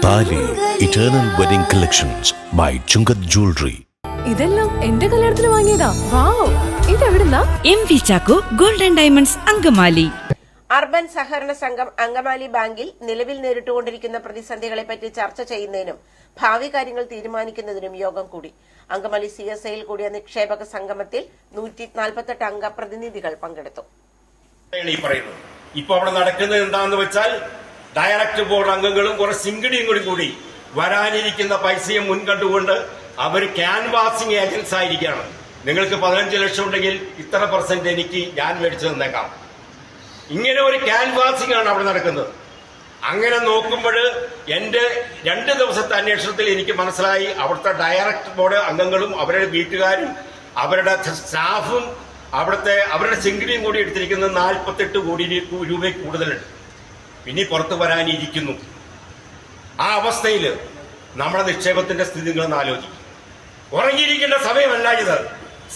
താലി eternal wedding collections by Chungath jewellery. ഇതെല്ലാം എന്റെ കല്യാണത്തിന് വാങ്ങിയതാ. വാവ്, ഇതെവിടുന്നാ? MV Chacko golden diamonds Angamaly. Urban സഹകരണ സംഘം അങ്കമാലി ബാങ്കിൽ നിലവിൽ നേരിട്ടുകൊണ്ടിരിക്കുന്ന പ്രതിസന്ധികളെപ്പറ്റി ചർച്ച ചെയ്യുന്നതിനും ഭാവി കാര്യങ്ങൾ തീരുമാനിക്കുന്നതിനും യോഗം കൂടി. അങ്കമാലി CSIയിൽ കൂടിയ നിക്ഷേപക സംഗമത്തിൽ 148 അംഗ പ്രതിനിധികൾ പങ്കെടുത്തു. ഇപ്പൊ അവിടെ നടക്കുന്നത് എന്താണെന്ന് വെച്ചാൽ ഡയറക്ട് ബോർഡ് അംഗങ്ങളും കുറെ സിംഗടിയും കൂടി വരാനിരിക്കുന്ന പൈസയെ മുൻകണ്ടുകൊണ്ട് അവർ ക്യാൻവാസിംഗ് ഏജൻസ് ആയിരിക്കുകയാണ്. നിങ്ങൾക്ക് 15 ലക്ഷം ഉണ്ടെങ്കിൽ ഇത്ര % എനിക്ക് ഞാൻ മേടിച്ചു തന്നേക്കാം. ഇങ്ങനെ ഒരു ക്യാൻവാസിംഗ് ആണ് അവിടെ നടക്കുന്നത്. അങ്ങനെ നോക്കുമ്പോൾ എന്റെ 2 ദിവസത്തെ അന്വേഷണത്തിൽ എനിക്ക് മനസ്സിലായി അവിടുത്തെ ഡയറക്ട് ബോർഡ് അംഗങ്ങളും അവരുടെ വീട്ടുകാരും അവരുടെ സ്റ്റാഫും അവരുടെ സിംഗടിയും കൂടി എടുത്തിരിക്കുന്നത് 48 കോടി രൂപ കൂടുതലുണ്ട്. പിന്നെ പുറത്തു വരാനിരിക്കുന്നു. ആ അവസ്ഥയിൽ നമ്മുടെ നിക്ഷേപത്തിന്റെ സ്ഥിതി നിങ്ങളൊന്ന് ആലോചിക്കും. ഉറങ്ങിയിരിക്കേണ്ട സമയമല്ല ഇത്.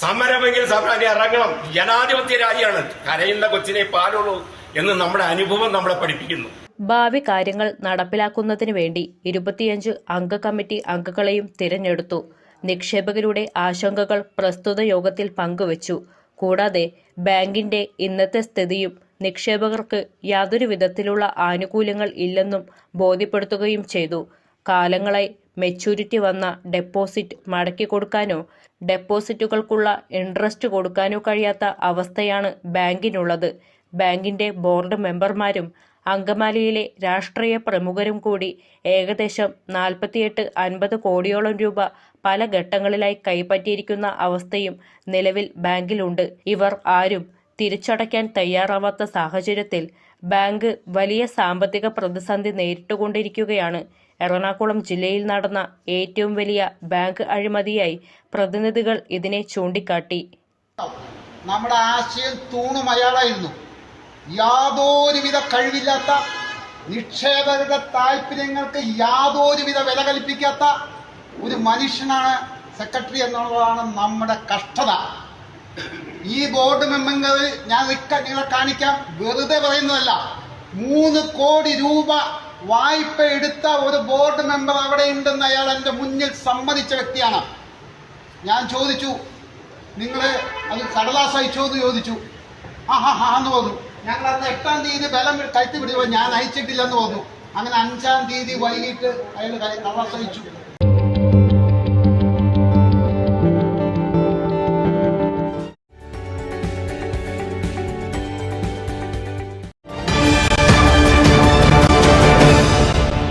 സമരമെങ്കിൽ സമരം ഇറങ്ങണം. ജനാധിപത്യ രാജ്യമാണ്. കരയുന്ന കൊച്ചിനെ പാലുള്ളൂ എന്ന് നമ്മുടെ അനുഭവം നമ്മളെ പഠിപ്പിക്കുന്നു. ഭാവി കാര്യങ്ങൾ നടപ്പിലാക്കുന്നതിന് വേണ്ടി 25 അംഗ കമ്മിറ്റി അംഗങ്ങളെയും തിരഞ്ഞെടുത്തു. നിക്ഷേപകരുടെ ആശങ്കകൾ പ്രസ്തുത യോഗത്തിൽ പങ്കുവച്ചു. കൂടാതെ ബാങ്കിന്റെ ഇന്നത്തെ സ്ഥിതിയും നിക്ഷേപകർക്ക് യാതൊരു വിധത്തിലുള്ള ആനുകൂല്യങ്ങൾ ഇല്ലെന്നും ബോധ്യപ്പെടുത്തുകയും ചെയ്തു. കാലങ്ങളായി മെച്യൂരിറ്റി വന്ന ഡെപ്പോസിറ്റ് മടക്കി കൊടുക്കാനോ ഡെപ്പോസിറ്റുകൾക്കുള്ള ഇൻട്രസ്റ്റ് കൊടുക്കാനോ കഴിയാത്ത അവസ്ഥയാണ് ബാങ്കിനുള്ളത്. ബാങ്കിന്റെ ബോർഡ് മെമ്പർമാരും അങ്കമാലിയിലെ രാഷ്ട്രീയ പ്രമുഖരും കൂടി ഏകദേശം 48-50 കോടിയോളം രൂപ പല ഘട്ടങ്ങളിലായി കൈപ്പറ്റിയിരിക്കുന്ന അവസ്ഥയും നിലവിൽ ബാങ്കിലുണ്ട്. ഇവർ ആരും തിരിച്ചടയ്ക്കാൻ തയ്യാറാവാത്ത സാഹചര്യത്തിൽ ബാങ്ക് വലിയ സാമ്പത്തിക പ്രതിസന്ധി നേരിട്ടുകൊണ്ടിരിക്കുകയാണ്. എറണാകുളം ജില്ലയിൽ നടന്ന ഏറ്റവും വലിയ ബാങ്ക് അഴിമതിയായി പ്രതിനിധികൾ ഇതിനെ ചൂണ്ടിക്കാട്ടി. നമ്മുടെ ആശയം തൂണും അയാളായിരുന്നു. യാതൊരുവിധ കഴിവില്ലാത്ത, നിക്ഷേപകരുടെ താല്പര്യങ്ങൾക്ക് യാതൊരുവിധ വില കൽപ്പിക്കാത്ത ഒരു മനുഷ്യനാണ് സെക്രട്ടറി എന്നുള്ളതാണ് നമ്മുടെ കഷ്ടത. ഈ ബോർഡ് മെമ്പറുകൾ ഞാൻ നിങ്ങളെ കാണിക്കാം, വെറുതെ പറയുന്നതല്ല. 3 കോടി രൂപ വായ്പ എടുത്ത ഒരു ബോർഡ് മെമ്പർ അവിടെ ഉണ്ടെന്ന് അയാൾ എൻ്റെ മുന്നിൽ സമ്മതിച്ച വ്യക്തിയാണ്. ഞാൻ ചോദിച്ചു, നിങ്ങൾ അത് കടലാസ് അയച്ചോ എന്ന് ചോദിച്ചു. എന്ന് പറഞ്ഞു. ഞങ്ങൾ അന്ന് 8-ാം തീയതി ബലം കയറ്റി വിടുമ്പോൾ ഞാൻ അയച്ചിട്ടില്ലെന്ന് പറഞ്ഞു. അങ്ങനെ 5-ാം തീയതി വൈകിട്ട് അയാൾ കടലാസ് അയച്ചു.